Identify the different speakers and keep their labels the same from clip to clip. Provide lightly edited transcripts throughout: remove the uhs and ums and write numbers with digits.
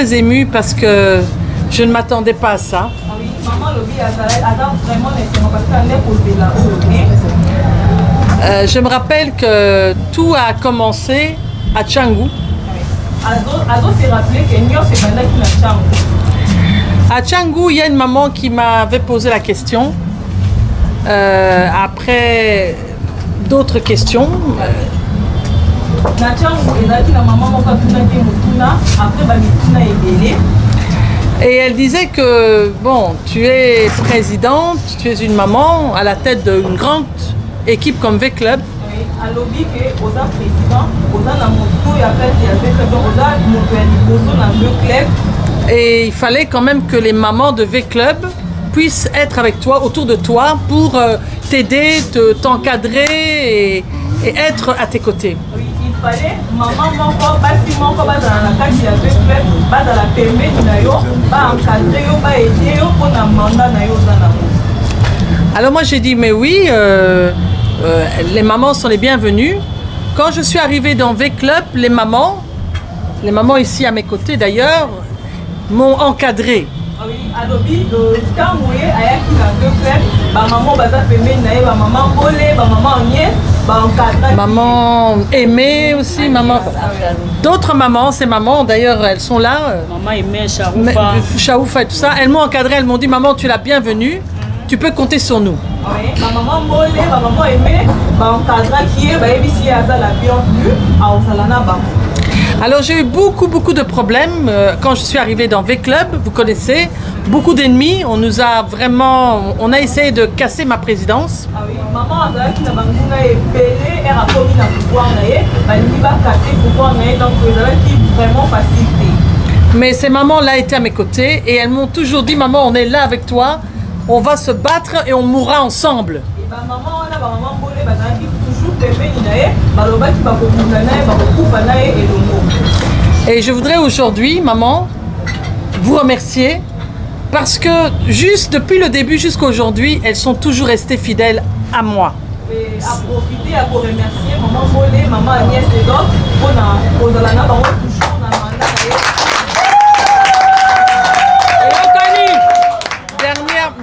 Speaker 1: très émue parce que je ne m'attendais pas à ça. Je me rappelle que tout a commencé à Canggu. À Canggu, il y a une maman qui m'avait posé la question. Après d'autres questions. Et elle disait que, bon, tu es présidente, tu es une maman à la tête d'une grande équipe comme V-Club. Et il fallait quand même que les mamans de V-Club puissent être avec toi, autour de toi, pour t'aider, t'encadrer et être à tes côtés. Alors moi j'ai dit mais oui, les mamans sont les bienvenues. Quand je suis arrivée dans V-Club, les mamans ici à mes côtés d'ailleurs, m'ont encadrée. Maman aimée aussi, maman. D'autres mamans, ces mamans d'ailleurs, elles sont là.
Speaker 2: Maman aimée, Chaoufa.
Speaker 1: Chaoufa et tout ça. Elles m'ont encadrée, elles m'ont dit maman, tu es la bienvenue, tu peux compter sur nous. Alors j'ai eu beaucoup de problèmes quand je suis arrivée dans V-Club, vous connaissez, beaucoup d'ennemis, on a essayé de casser ma présidence. Mais ces mamans-là étaient à mes côtés et elles m'ont toujours dit maman, on est là avec toi, on va se battre et on mourra ensemble. Et je voudrais aujourd'hui, maman, vous remercier parce que juste depuis le début jusqu'à aujourd'hui, elles sont toujours restées fidèles à moi. Et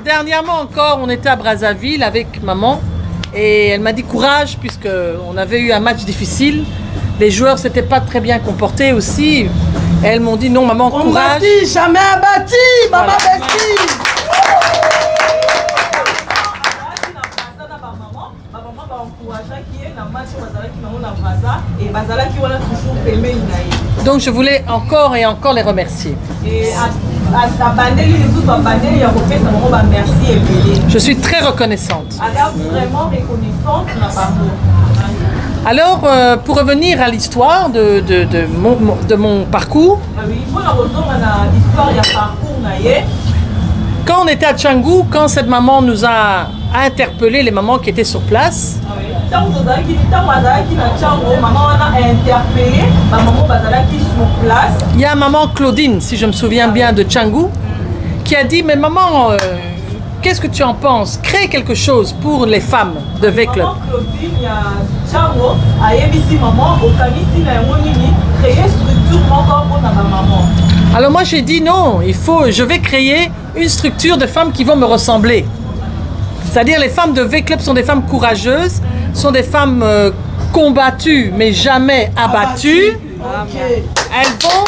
Speaker 1: dernièrement encore, on était à Brazzaville avec maman. Et elle m'a dit courage puisqu'on avait eu un match difficile. Les joueurs s'étaient pas très bien comportés aussi. Et elles m'ont dit non maman, courage.
Speaker 3: On bâtit, jamais abattu, maman Bessie.
Speaker 1: Donc je voulais encore et encore les remercier. Je suis très reconnaissante. Alors, pour revenir à l'histoire de mon parcours, quand on était à Canggu, quand cette maman nous a interpellé, les mamans qui étaient sur place, il y a maman Claudine, si je me souviens bien, de Canggu, qui a dit mais maman, qu'est-ce que tu en penses? Crée quelque chose pour les femmes de V-Club. Alors moi j'ai dit non, je vais créer une structure de femmes qui vont me ressembler. C'est-à-dire les femmes de V-Club sont des femmes courageuses, sont des femmes combattues mais jamais abattues.
Speaker 3: Okay.
Speaker 1: Elles vont...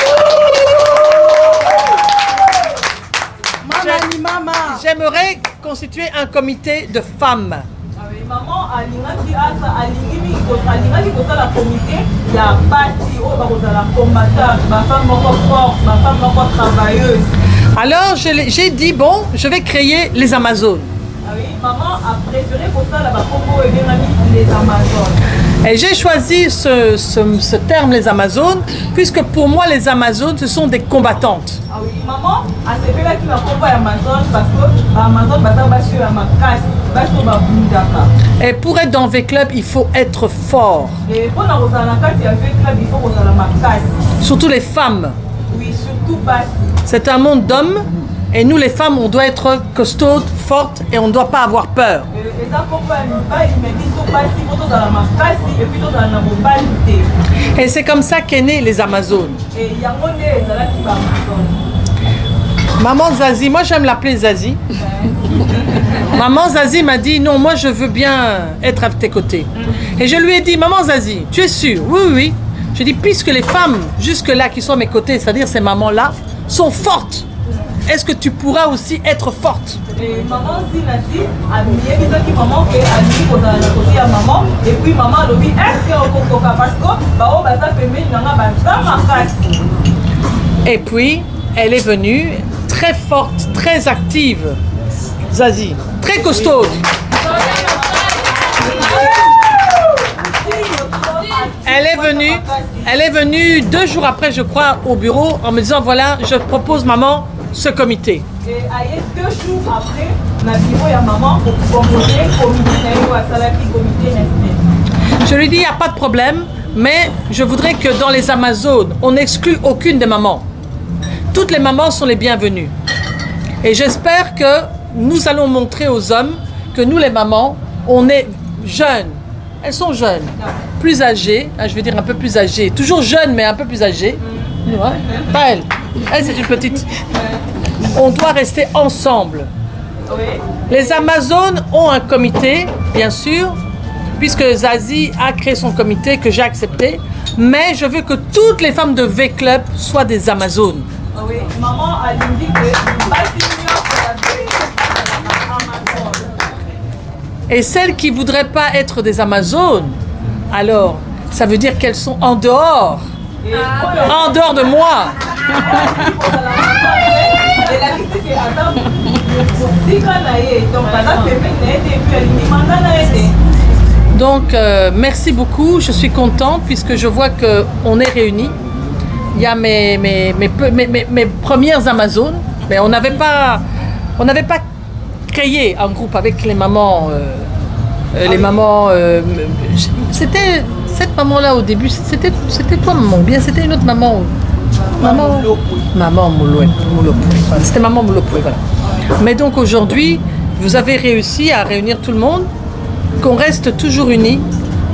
Speaker 1: J'aimerais constituer un comité de femmes. Alors j'ai dit bon, je vais créer les Amazones.
Speaker 3: Maman a préféré pour ça les Amazones.
Speaker 1: Et j'ai choisi ce terme les Amazones puisque pour moi les Amazones ce sont des combattantes.
Speaker 3: Ah oui, maman a fait là qui m'a proposé Amazon parce que Amazon va sur ma casse, va sur ma bundaka.
Speaker 1: Et pour être dans V-Club, il faut être fort.
Speaker 3: Et pour la carte, il y a V-Club, il faut qu'on ait ma casse.
Speaker 1: Surtout les femmes.
Speaker 3: Oui, surtout pas.
Speaker 1: C'est un monde d'hommes Et nous, les femmes, on doit être costaudes, fortes et on ne doit pas avoir peur. Et c'est comme ça qu'est née les Amazones. Maman Zazie, moi j'aime l'appeler Zazie. Maman Zazie m'a dit non, moi je veux bien être à tes côtés. Et je lui ai dit, maman Zazie, tu es sûre? Oui, oui. Je dis, puisque les femmes jusque-là qui sont à mes côtés, c'est-à-dire ces mamans-là, sont fortes, est-ce que tu pourras aussi être forte?
Speaker 3: Et maman Zinati a mis qui maman qui a mis pour la côté à maman et puis maman a dit est-ce que on parce que bah on va ça permet n'anga bah
Speaker 1: et puis elle est venue très forte, très active, Zazie, très costaude. Elle est venue 2 jours après, je crois, au bureau en me disant voilà, je propose maman ce comité.
Speaker 3: Et 2 jours après, na bureau ya maman pour proposer comité comité.
Speaker 1: Je lui dis il n'y a pas de problème, mais je voudrais que dans les Amazones, on n'exclue aucune des mamans. Toutes les mamans sont les bienvenues. Et j'espère que nous allons montrer aux hommes que nous les mamans, on est jeunes. Elles sont jeunes, plus âgées, je veux dire un peu plus âgées, toujours jeunes mais un peu plus âgées. Ouais. Pas elle. Elle c'est une petite. On doit rester ensemble. Les Amazones ont un comité, bien sûr, puisque Zazie a créé son comité que j'ai accepté, mais je veux que toutes les femmes de V-Club soient des Amazones.
Speaker 3: Oui, maman a dit que
Speaker 1: et celles qui ne voudraient pas être des Amazones, alors ça veut dire qu'elles sont en dehors de moi. Donc merci beaucoup, je suis contente puisque je vois qu'on est réunis. Il y a mes premières Amazones, mais on n'avait pas créé un groupe avec les mamans. C'était cette maman-là au début, c'était toi maman, bien c'était une autre maman. Maman Mouloué. C'était maman Mouloué, voilà. Mais donc aujourd'hui, vous avez réussi à réunir tout le monde, qu'on reste toujours unis,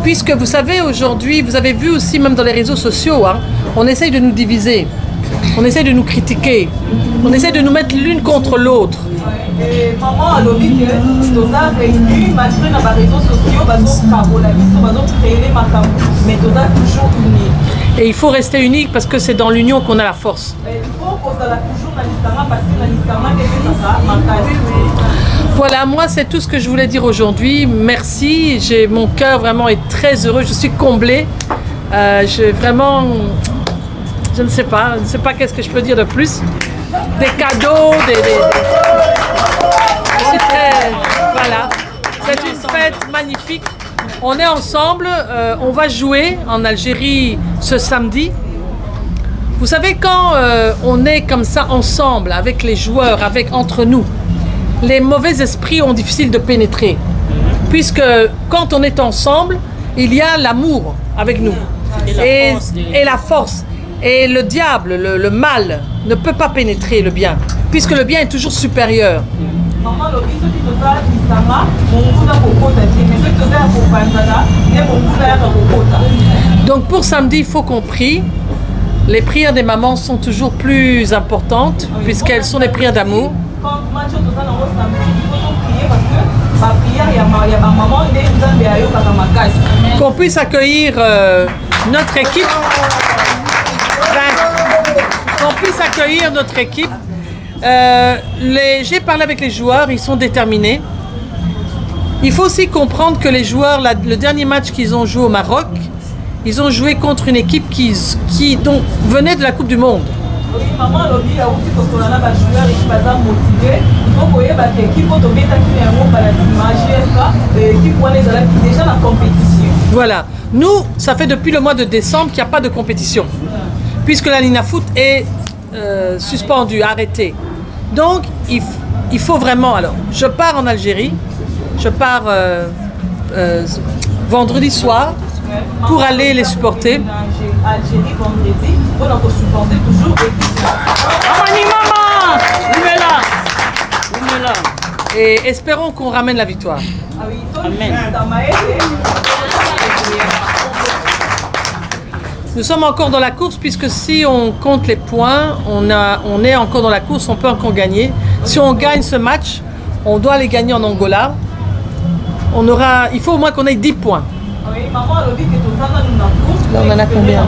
Speaker 1: puisque vous savez aujourd'hui, vous avez vu aussi même dans les réseaux sociaux, hein, on essaye de nous diviser, on essaye de nous critiquer, on essaye de nous mettre l'une contre l'autre.
Speaker 3: Et maman a dit que nous avons réuni, malgré dans les réseaux sociaux, nous avons créé les macabre, mais nous avons toujours unis.
Speaker 1: Et il faut rester unique parce que c'est dans l'union qu'on a la force.
Speaker 3: Il faut qu'on soit toujours dans l'histoire parce que dans l'histoire,
Speaker 1: voilà, moi c'est tout ce que je voulais dire aujourd'hui. Merci, mon cœur vraiment est très heureux, je suis comblée. Je ne sais pas qu'est-ce que je peux dire de plus. Des cadeaux, je suis très, voilà, c'est une fête magnifique. On est ensemble, on va jouer en Algérie ce samedi. Vous savez, quand on est comme ça ensemble, avec les joueurs, entre nous, les mauvais esprits ont difficile de pénétrer. Puisque quand on est ensemble, il y a l'amour avec nous. Et la force. Et le diable, le mal, ne peut pas pénétrer le bien. Puisque le bien est toujours supérieur. Donc pour samedi, il faut qu'on prie. Les prières des mamans sont toujours plus importantes puisqu'elles sont des prières d'amour. Qu'on puisse accueillir notre équipe. Qu'on puisse accueillir notre équipe. J'ai parlé avec les joueurs, ils sont déterminés. Il faut aussi comprendre que les joueurs, le dernier match qu'ils ont joué au Maroc, ils ont joué contre une équipe qui venait de la Coupe du Monde. Voilà. Nous, ça fait depuis le mois de décembre qu'il n'y a pas de compétition, puisque la Lina Foot est suspendue, arrêtée. Donc, il faut vraiment... Alors, je pars en Algérie, je pars vendredi soir pour aller les supporter. Algérie, vendredi, on supporter toujours. Maman! Et espérons qu'on ramène la victoire.
Speaker 2: Amen.
Speaker 1: Nous sommes encore dans la course puisque si on compte les points, on est encore dans la course, on peut encore gagner. Si on gagne ce match, on doit les gagner en Angola. Il faut au moins qu'on ait 10 points.
Speaker 4: Là, on en a combien?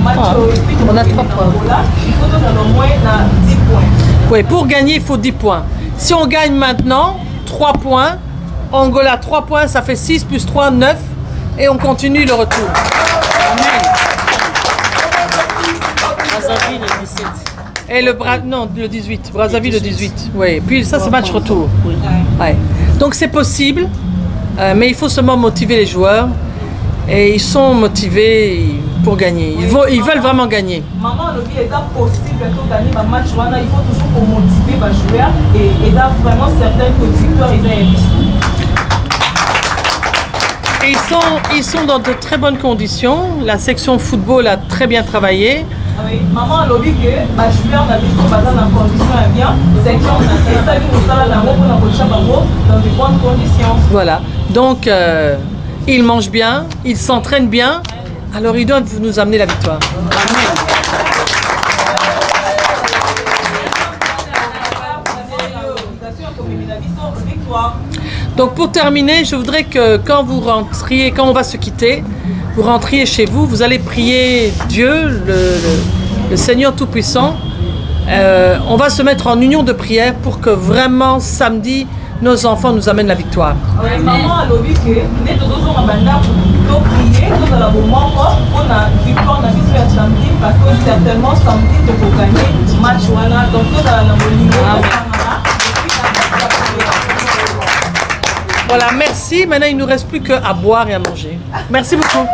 Speaker 4: On a 3 points.
Speaker 1: Oui, pour gagner, il faut 10 points. Si on gagne maintenant, 3 points. Angola, 3 points, ça fait 6 plus 3, 9. Et on continue le retour.
Speaker 2: Brazzaville, le 17.
Speaker 1: Et le 18. Brazzaville, le 18. Oui, puis ça, c'est match retour.
Speaker 2: Oui.
Speaker 1: Ouais. Donc, c'est possible. Mais il faut seulement motiver les joueurs. Et ils sont motivés pour gagner. Ils veulent vraiment gagner.
Speaker 3: Maman, c'est possible de gagner un match. Il faut toujours motiver les joueurs. Et il y a vraiment certaines victoires.
Speaker 1: Ils sont dans de très bonnes conditions. La section football a très bien travaillé.
Speaker 3: Oui. Maman a dit que les joueurs sont dans conditions bien. Section dans de bonnes conditions.
Speaker 1: Voilà. Donc, ils mangent bien, ils s'entraînent bien. Alors, ils doivent nous amener la victoire. Donc pour terminer, je voudrais que quand on va se quitter, vous rentriez chez vous, vous allez prier Dieu, le Seigneur Tout-Puissant. On va se mettre en union de prière pour que vraiment samedi, nos enfants nous amènent la victoire.
Speaker 3: Maman a dit que nous devons prier, nous allons pour la victoire samedi, parce que certainement samedi, nous devons gagner le match. Donc nous allons
Speaker 1: Voilà, merci. Maintenant, il ne nous reste plus qu'à boire et à manger. Merci beaucoup.